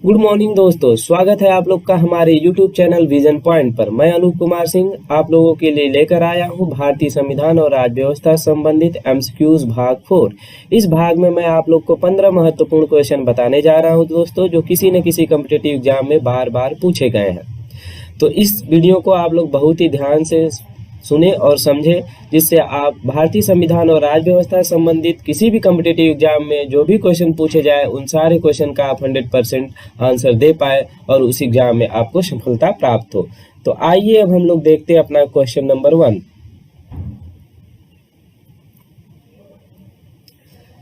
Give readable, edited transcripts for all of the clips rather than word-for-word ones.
Good morning दोस्तों, स्वागत है आप लोग का हमारे YouTube चैनल विजन पॉइंट पर। मैं अनूप कुमार सिंह आप लोगों के लिए लेकर आया हूं भारतीय संविधान और राज्य व्यवस्था संबंधित एमसीक्यूज भाग 4। इस भाग में मैं आप लोग को 15 महत्वपूर्ण क्वेश्चन बताने जा रहा हूं दोस्तों, जो किसी न किसी कॉम्पिटिटिव एग्जाम में बार बार पूछे गए हैं। तो इस वीडियो को आप लोग बहुत ही ध्यान से सुने और समझे, जिससे आप भारतीय संविधान और राज्य व्यवस्था संबंधित किसी भी कॉम्पिटिटिव एग्जाम में जो भी क्वेश्चन पूछे जाए उन सारे क्वेश्चन का आप 100% आंसर दे पाए और उस एग्जाम में आपको सफलता प्राप्त हो। तो आइए अब हम लोग देखते हैं अपना क्वेश्चन नंबर 1।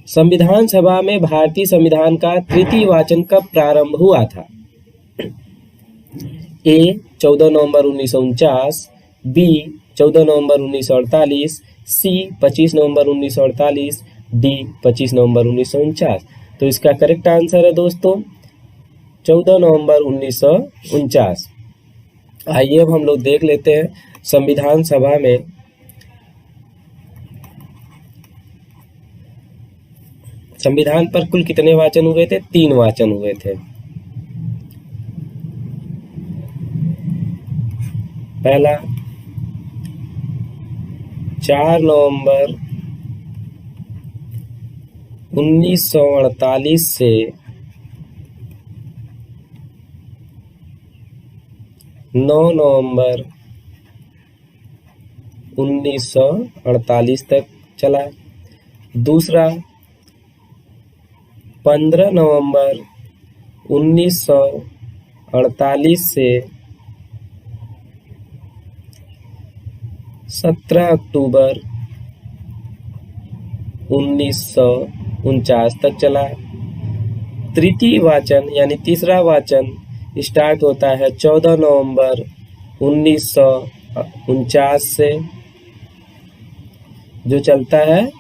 संविधान सभा में भारतीय संविधान का तृतीय वाचन कब प्रारंभ हुआ था? ए 14 नवंबर 1949, बी 14 नवंबर 1948, सी 25 नवंबर 1948, डी 25 नवंबर 1949। तो इसका करेक्ट आंसर है दोस्तों 14 नवंबर 1949। आइए अब हम लोग देख लेते हैं संविधान सभा में संविधान पर कुल कितने वाचन हुए थे? 3 वाचन हुए थे। पहला 4 नवंबर 1948 से 9 नवंबर 1948 तक चला। दूसरा 15 नवंबर 1948 से 17 अक्टूबर 1949 तक चला। तृतीय वाचन यानी तीसरा वाचन स्टार्ट होता है 14 नवंबर 1949 से, जो चलता है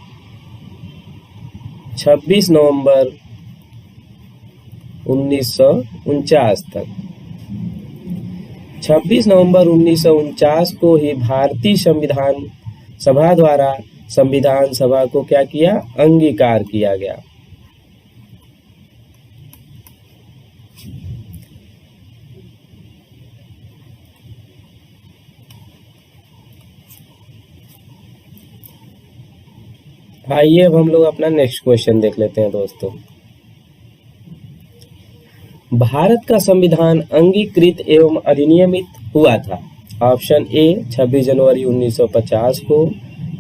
26 नवंबर 1949 तक। 26 नवंबर 1949 को ही भारतीय संविधान सभा द्वारा संविधान सभा को क्या किया? अंगीकार किया गया। आइए अब हम लोग अपना नेक्स्ट क्वेश्चन देख लेते हैं दोस्तों। भारत का संविधान अंगीकृत एवं अधिनियमित हुआ था। ऑप्शन ए 26 जनवरी 1950 को,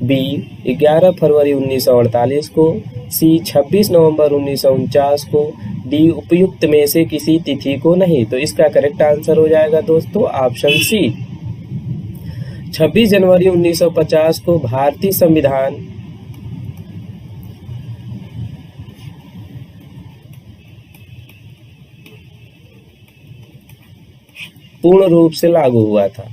बी 11 फरवरी 1948 को, सी 26 नवंबर 1949 को, डी उपयुक्त में से किसी तिथि को नहीं। तो इसका करेक्ट आंसर हो जाएगा दोस्तों ऑप्शन सी 26 जनवरी 1950 को भारतीय संविधान पूर्ण रूप से लागू हुआ था।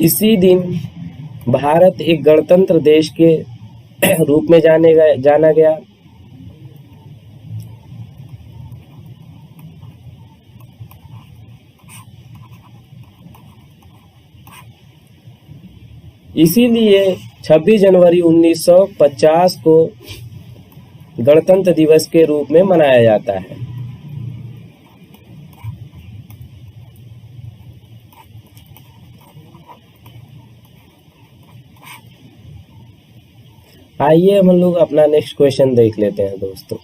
इसी दिन भारत एक गणतंत्र देश के रूप में जाना गया। इसीलिए 26 जनवरी 1950 को गणतंत्र दिवस के रूप में मनाया जाता है। आइए हम लोग अपना नेक्स्ट क्वेश्चन देख लेते हैं दोस्तों।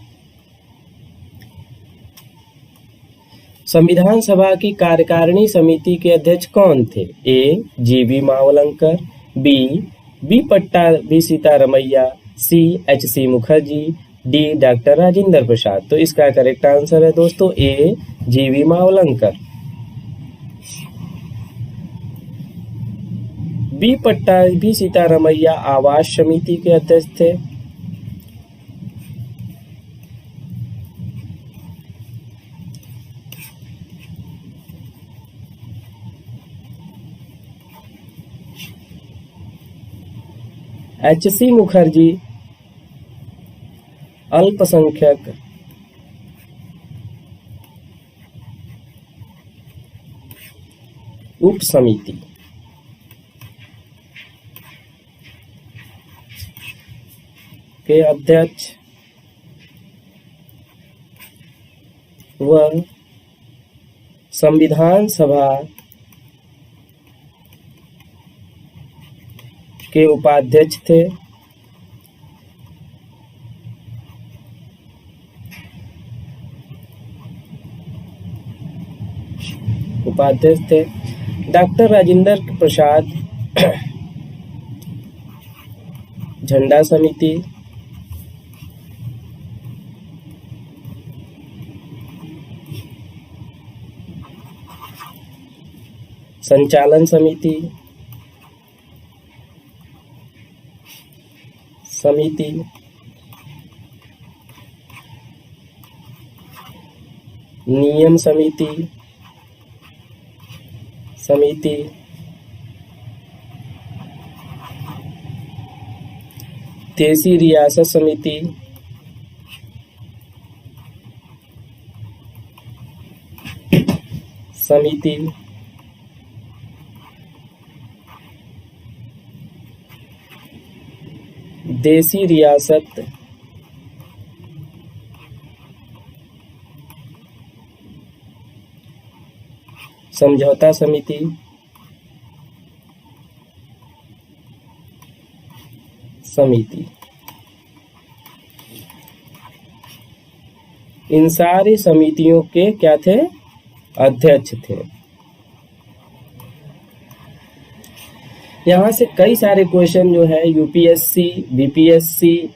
संविधान सभा की कार्यकारिणी समिति के अध्यक्ष कौन थे? ए जीवी मावलंकर, बी पट्टाभी सीतारमैया, सी एच.सी. Mukherjee, D doctor Rajendra Prasad. तो इसका करेक्ट आंसर है दोस्तों ए जीवी मावलंकर। बी पट्टाभी सीतारमैया आवास समिति के अध्यक्ष थे। एच.सी. मुखर्जी अल्पसंख्यक उप समिति के अध्यक्ष व संविधान सभा के उपाध्यक्ष थे। डॉक्टर राजेंद्र प्रसाद झंडा समिति, संचालन समिति, नियम समिति, देसी रियासत समिति, देसी रियासत समझौता समिति, इन सारी समितियों के क्या थे? अध्यक्ष थे। यहाँ से कई सारे क्वेश्चन जो है यूपीएससी, बीपीएससी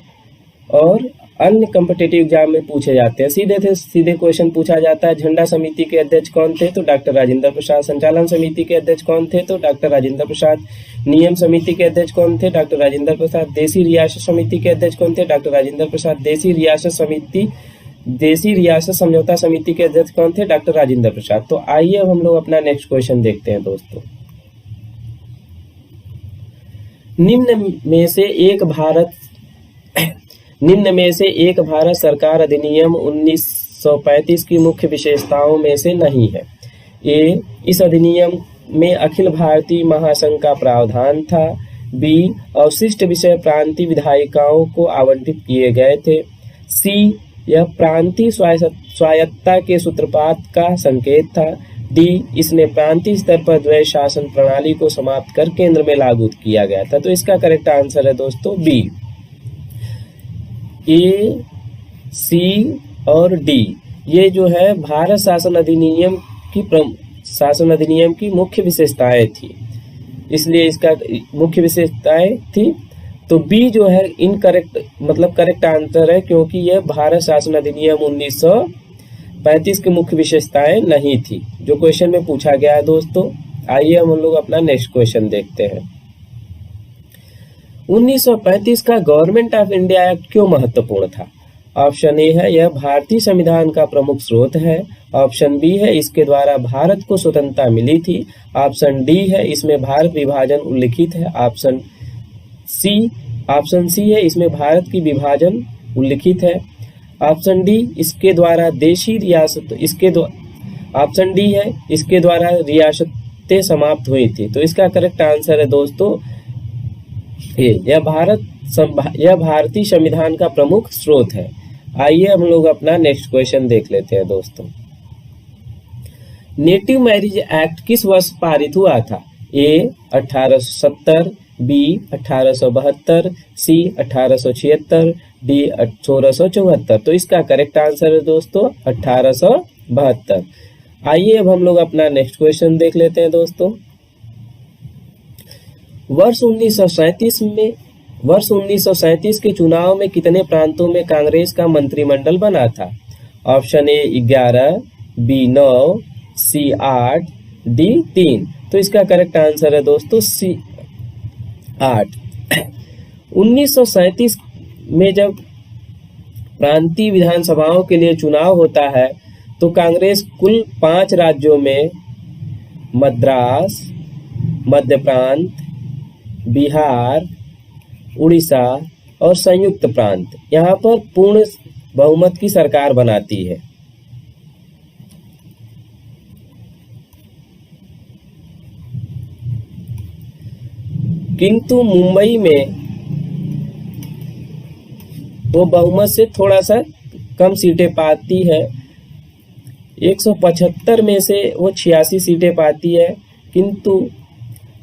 और अन्य कॉम्पिटिटिव एग्जाम में पूछे जाते हैं। सीधे क्वेश्चन पूछा जाता है, झंडा समिति के अध्यक्ष कौन थे? तो डॉक्टर राजेंद्र प्रसाद। संचालन समिति के अध्यक्ष कौन थे? तो डॉक्टर राजेंद्र प्रसाद। नियम समिति के अध्यक्ष कौन थे? डॉक्टर राजेंद्र प्रसाद। देसी रियासत समिति के अध्यक्ष कौन थे? डॉक्टर राजेंद्र प्रसाद। देसी रियासत समझौता समिति के अध्यक्ष कौन थे? डॉक्टर राजेंद्र प्रसाद। तो आइए अब हम लोग अपना नेक्स्ट क्वेश्चन देखते हैं दोस्तों। निम्न में से एक भारत सरकार अधिनियम 1935 की मुख्य विशेषताओं में से नहीं है। ए, इस अधिनियम में अखिल भारतीय महासंघ का प्रावधान था। बी, अवशिष्ट विषय प्रांतीय विधायिकाओं को आवंटित किए गए थे। सी, यह प्रांतीय स्वायत्तता के सूत्रपात का संकेत था। डी, इसने प्रांतीय स्तर पर द्वैध शासन प्रणाली को समाप्त कर केंद्र में लागू किया गया था। तो इसका करेक्ट आंसर है दोस्तों बी। ए, सी और डी ये जो है भारत शासन अधिनियम की मुख्य विशेषताएं थी, इसलिए इसका मुख्य विशेषताएं थी। तो बी जो है इनकरेक्ट मतलब करेक्ट आंसर है, क्योंकि यह भारत शासन अधिनियम 1935 की मुख्य विशेषताएं नहीं थी, जो क्वेश्चन में पूछा गया है दोस्तों। आइए हम लोग अपना नेक्स्ट क्वेश्चन देखते हैं। 1935 का गवर्नमेंट ऑफ इंडिया एक्ट क्यों महत्वपूर्ण था? ऑप्शन ए है, यह भारतीय संविधान का प्रमुख स्रोत है। ऑप्शन बी है, इसके द्वारा भारत को स्वतंत्रता मिली थी। ऑप्शन डी है, इसमें भारत विभाजन उल्लिखित है। ऑप्शन सी है, इसमें भारत की विभाजन उल्लिखित है। ऑप्शन डी, इसके द्वारा देशी रियासत ऑप्शन डी है, इसके द्वारा रियासतें समाप्त हुई थी। तो इसका करेक्ट आंसर है दोस्तों ए, यह भारतीय संविधान का प्रमुख स्रोत है। आइए हम लोग अपना नेक्स्ट क्वेश्चन देख लेते हैं दोस्तों। नेटिव मैरिज एक्ट किस वर्ष पारित हुआ था? ए, 1870, बी 1872, सी 1876, डी 1674। तो इसका करेक्ट आंसर है दोस्तों 1872। आइए अब हम लोग अपना नेक्स्ट क्वेश्चन देख लेते हैं दोस्तों। वर्ष 1937 के चुनाव में कितने प्रांतों में कांग्रेस का मंत्रिमंडल बना था? Option A 11, B 9, C 8, D 3। तो इसका करेक्ट आंसर है दोस्तों सी 8। 1937 में जब प्रांतीय विधानसभाओं के लिए चुनाव होता है तो कांग्रेस कुल 5 राज्यों में मद्रास, मध्य प्रांत, बिहार, उड़ीसा और संयुक्त प्रांत यहाँ पर पूर्ण बहुमत की सरकार बनाती है। किंतु मुंबई में वो बहुमत से थोड़ा सा कम सीटें पाती है। 175 में से वो 86 सीटें पाती है, किंतु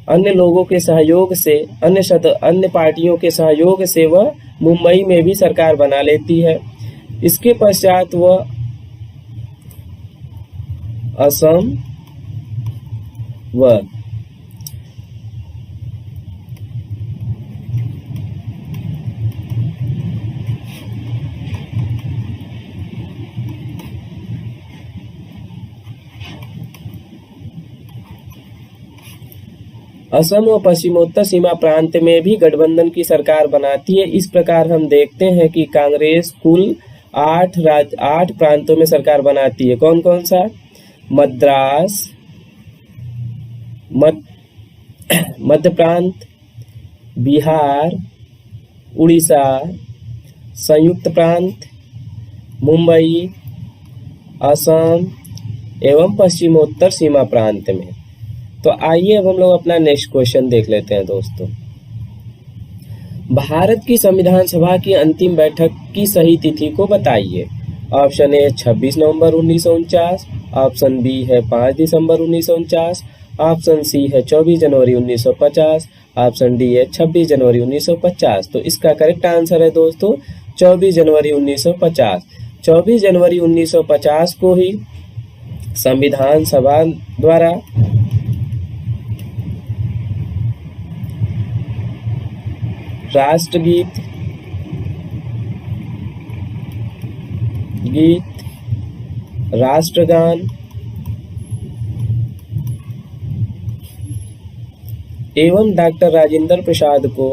अन्य लोगों के सहयोग से, अन्य पार्टियों के सहयोग से वह मुंबई में भी सरकार बना लेती है। इसके पश्चात वह असम व असम व पश्चिमोत्तर सीमा प्रांत में भी गठबंधन की सरकार बनाती है। इस प्रकार हम देखते हैं कि कांग्रेस कुल 8 प्रांतों में सरकार बनाती है। कौन कौन सा? मद्रास, मध्य प्रांत, बिहार, उड़ीसा, संयुक्त प्रांत, मुंबई, असम एवं पश्चिमोत्तर सीमा प्रांत में। तो आइए अब हम लोग अपना नेक्स्ट क्वेश्चन देख लेते हैं दोस्तों। भारत की संविधान सभा की अंतिम बैठक की सही तिथि को बताइए। ऑप्शन ए 26 नवंबर 1949, ऑप्शन बी है 5 दिसंबर 1949, ऑप्शन सी है 24 जनवरी 1950, ऑप्शन डी है 26 जनवरी 1950। तो इसका करेक्ट आंसर है दोस्तों 24 जनवरी 1950। 24 जनवरी 1950 को ही संविधान सभा द्वारा राष्ट्रगीत, राष्ट्रगान एवं डॉक्टर राजेंद्र प्रसाद को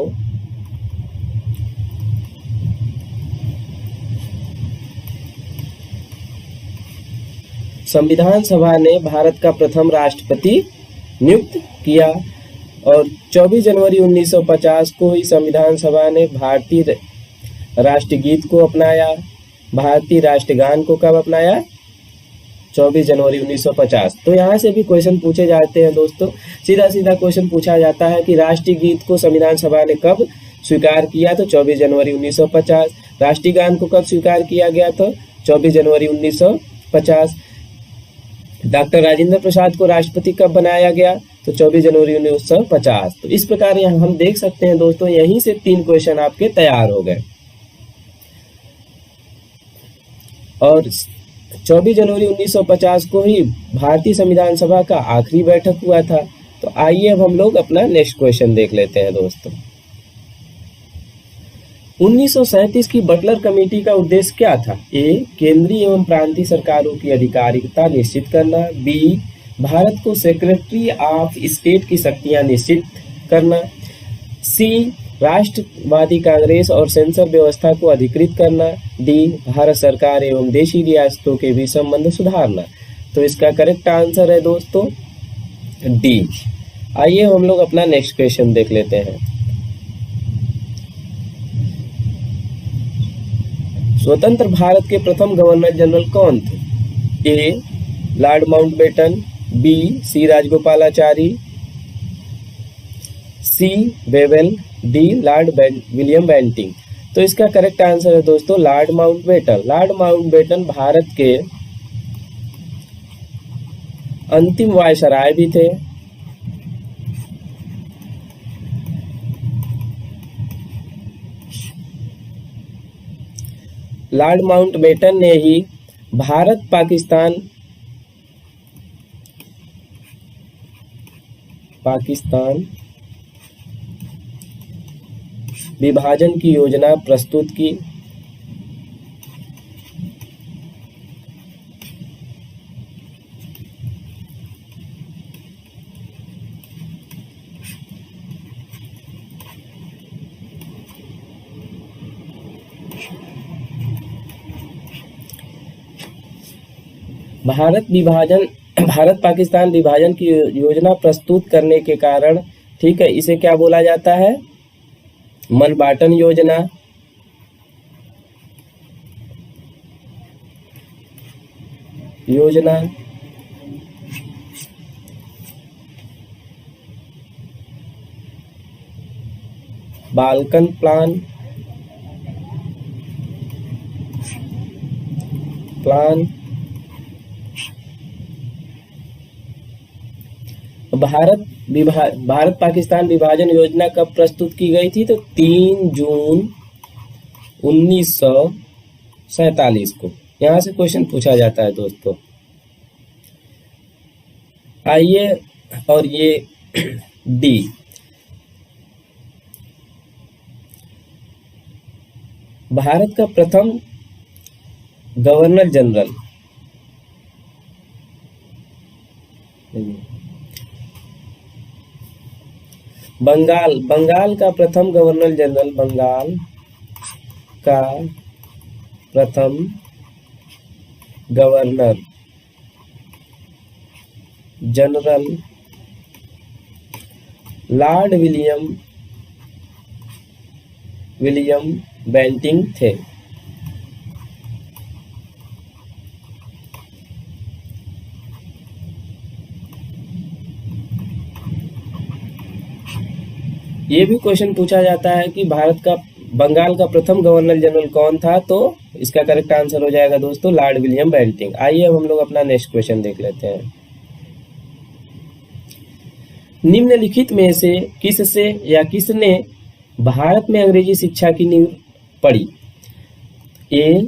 संविधान सभा ने भारत का प्रथम राष्ट्रपति नियुक्त किया और 24 जनवरी 1950 को ही संविधान सभा ने भारतीय राष्ट्रगीत को अपनाया। भारतीय राष्ट्रगान को कब अपनाया? 24 जनवरी 1950। तो यहाँ से भी क्वेश्चन पूछे जाते हैं दोस्तों। सीधा सीधा क्वेश्चन पूछा जाता है कि राष्ट्रीय गीत को संविधान सभा ने कब स्वीकार किया? तो 24 जनवरी 1950। राष्ट्रीय गान को कब स्वीकार किया गया? तो 24 जनवरी 1950। डॉक्टर राजेंद्र प्रसाद को राष्ट्रपति कब बनाया गया? तो 24 जनवरी 1950। तो इस प्रकार यहाँ हम देख सकते हैं दोस्तों, यहीं से 3 क्वेश्चन आपके तैयार हो गए। और 24 जनवरी 1950 को ही भारतीय संविधान सभा का आखिरी बैठक हुआ था। तो आइए अब हम लोग अपना नेक्स्ट क्वेश्चन देख लेते हैं दोस्तों। 1937 की बटलर कमेटी का उद्देश्य क्या था? ए, केंद्रीय एवं प्रांतीय सरकारों की आधिकारिकता निश्चित करना। बी, भारत को सेक्रेटरी ऑफ स्टेट की शक्तियां निश्चित करना। सी, राष्ट्रवादी कांग्रेस और सेंसर व्यवस्था को अधिकृत करना। डी, भारत सरकार एवं देशी रियासतों के बीच संबंध सुधारना। तो इसका करेक्ट आंसर है दोस्तों डी। आइए हम लोग अपना नेक्स्ट क्वेश्चन देख लेते हैं। स्वतंत्र भारत के प्रथम गवर्नर जनरल कौन थे? A, Lord Mountbatten. B, C Rajagopalachari. C, Wavell. D, Lord William Bentinck. तो इसका करेक्ट आंसर है दोस्तों Lord Mountbatten. Lord Mountbatten Bharat के अंतिम वायसराय भी थे। लॉर्ड माउंटबेटन ने ही भारत पाकिस्तान विभाजन की योजना प्रस्तुत की। भारत पाकिस्तान विभाजन की योजना प्रस्तुत करने के कारण, ठीक है, इसे क्या बोला जाता है? मनबाटन योजना। Balkan plan. भारत पाकिस्तान विभाजन योजना कब प्रस्तुत की गई थी? तो 3 जून 1947 को। यहाँ से क्वेश्चन पूछा जाता है दोस्तों। आइए, और ये डी, भारत का प्रथम गवर्नर जनरल, बंगाल का प्रथम गवर्नर जनरल, बंगाल का प्रथम governor general Lord William Bentinck थे। ये भी क्वेश्चन पूछा जाता है कि बंगाल का प्रथम गवर्नर जनरल कौन था? तो इसका करेक्ट आंसर हो जाएगा दोस्तों लॉर्ड विलियम बेंटिंग। आइए अब हम लोग अपना नेक्स्ट क्वेश्चन देख लेते हैं। निम्नलिखित में से किसने भारत में अंग्रेजी शिक्षा की नींव पड़ी? ए,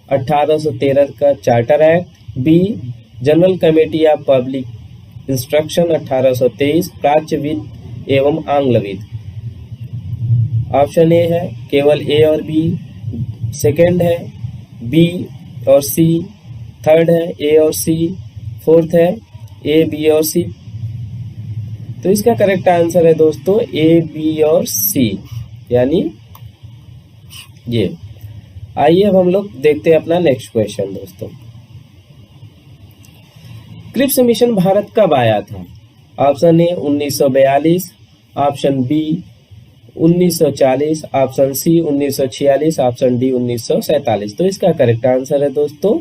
1813 का charter act, B, general committee of public instruction 1823, प्राच्यविद एवं आंग्लविद। ऑप्शन ए है केवल ए और बी, सेकंड है बी और सी, थर्ड है ए और सी, फोर्थ है ए, बी और सी। तो इसका करेक्ट आंसर है दोस्तों ए, बी और सी, यानी ये। आइए अब हम लोग देखते हैं अपना नेक्स्ट क्वेश्चन दोस्तों। क्रिप्स मिशन भारत कब आया था? Option A 1942, option B 1940, option C 1946, option D 1947। तो इसका करेक्ट आंसर है दोस्तों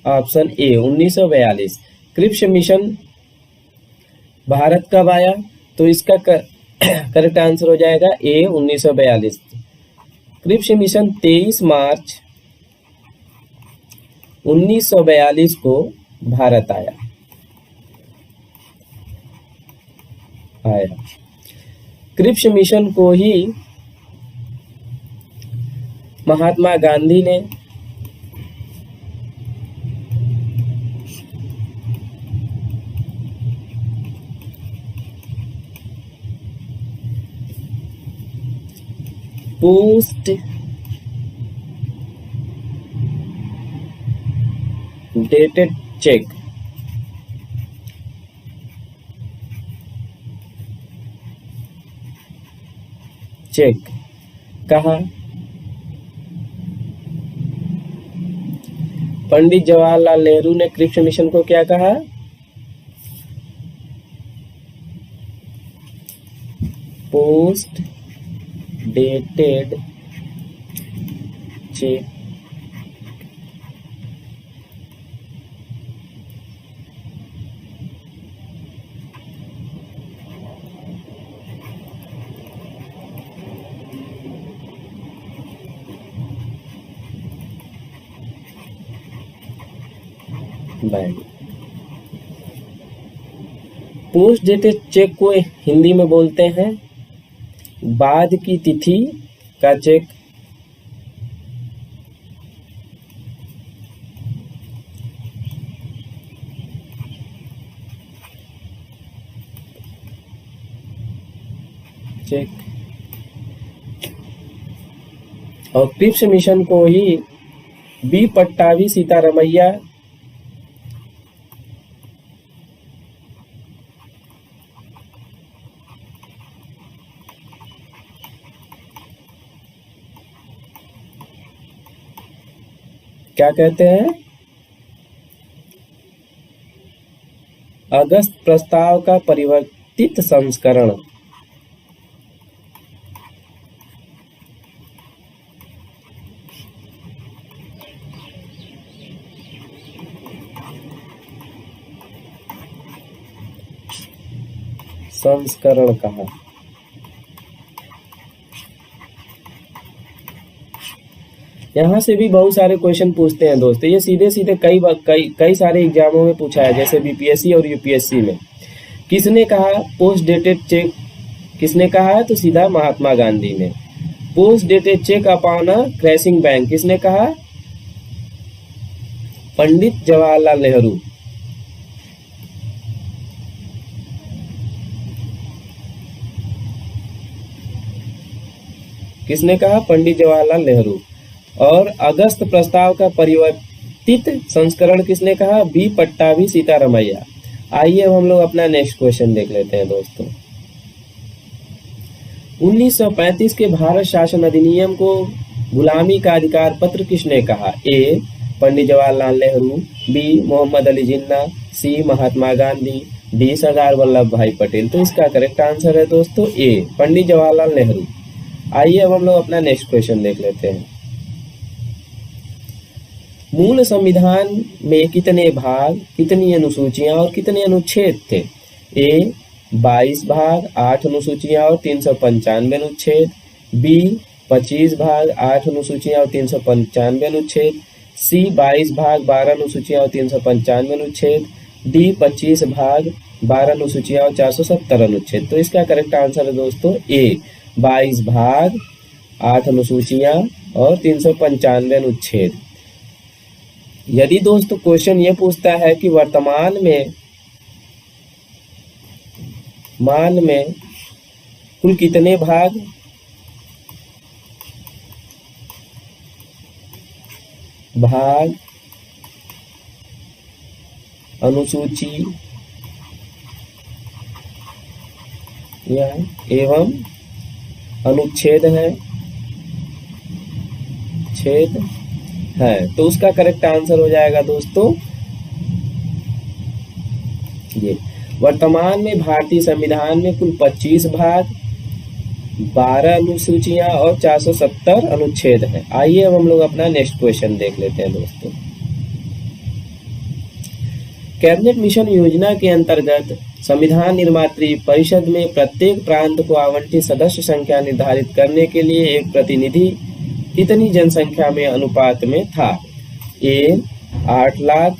option A 1942। Cripps mission Bharat कब आया? तो इसका करेक्ट आंसर हो जाएगा ए 1942। क्रिप्स मिशन 23 मार्च 1942 को भारत आया। क्रिप्स मिशन को ही महात्मा गांधी ने पोस्ट डेटेड चेक कहा? पंडित जवाहरलाल नेहरू ने क्रिप्स मिशन को क्या कहा? Post dated cheque bank. Post dated cheque को हिंदी में बोलते हैं बाद की तिथि का चेक। और क्रिप्स मिशन को ही बी पट्टाभी सीतारमैया क्या कहते हैं? अगस्त प्रस्ताव का परिवर्तित संस्करण। कहा। यहाँ से भी बहुत सारे क्वेश्चन पूछते हैं दोस्तों, ये सीधे सीधे कई सारे एग्जामों में पूछा है, जैसे बीपीएससी और यूपीएससी में। किसने कहा पोस्ट डेटेड चेक, किसने कहा है, तो सीधा महात्मा गांधी ने। Post dated cheque upon a crashing bank, किसने कहा, पंडित जवाहरलाल नेहरू। किसने कहा, पंडित जवाहरलाल नेहरू। और अगस्त प्रस्ताव का परिवर्तित संस्करण किसने कहा, बी पट्टाभी सीतारमैया। आइए अब हम लोग अपना नेक्स्ट क्वेश्चन देख लेते हैं दोस्तों। 1935 के भारत शासन अधिनियम को गुलामी का अधिकार पत्र किसने कहा, ए पंडित जवाहरलाल नेहरू, बी मोहम्मद अली जिन्ना, सी महात्मा गांधी, डी सरदार वल्लभ भाई पटेल। तो इसका करेक्ट आंसर है दोस्तों ए पंडित जवाहरलाल नेहरू। आइए अब हम लोग अपना नेक्स्ट क्वेश्चन देख लेते हैं। मूल संविधान में कितने भाग, कितनी अनुसूचियां और कितने अनुच्छेद थे, ए 22 भाग 8 अनुसूचियां और 395 अनुच्छेद, बी 25 भाग 8 अनुसूचियां और 395 अनुच्छेद, सी 22 भाग 12 अनुसूचियां और 395 अनुच्छेद, डी 25 भाग 12 अनुसूचियां और 470 अनुच्छेद। तो इसका करेक्ट आंसर है दोस्तों ए 22 भाग 8 अनुसूचियां और 395 अनुच्छेद। यदि दोस्तों क्वेश्चन ये पूछता है कि वर्तमान में मान में कुल कितने भाग, अनुसूची या एवं अनुच्छेद है, छेद है, तो उसका करेक्ट आंसर हो जाएगा दोस्तों ये। वर्तमान में भारतीय संविधान में कुल 25 भाग 12 अनुसूचियां और 470 अनुच्छेद हैं। आइए अब हम लोग अपना नेक्स्ट क्वेश्चन देख लेते हैं दोस्तों। कैबिनेट मिशन योजना के अंतर्गत संविधान निर्मात्री परिषद में प्रत्येक प्रांत को आवंटित सदस्य संख्या निर्धारित करने के लिए एक प्रतिनिधि कितनी जनसंख्या में अनुपात में था, ए 8 लाख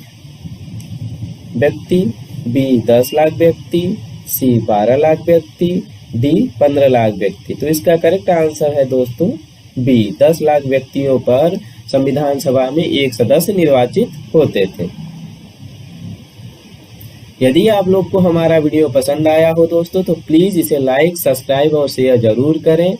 व्यक्ति, बी 10 लाख व्यक्ति, सी 12 लाख व्यक्ति, डी 15 लाख व्यक्ति। तो इसका करेक्ट आंसर है दोस्तों बी 10 लाख व्यक्तियों पर संविधान सभा में एक सदस्य निर्वाचित होते थे। यदि आप लोग को हमारा वीडियो पसंद आया हो दोस्तों तो प्लीज़ इसे लाइक, सब्सक्राइब और शेयर जरूर करें।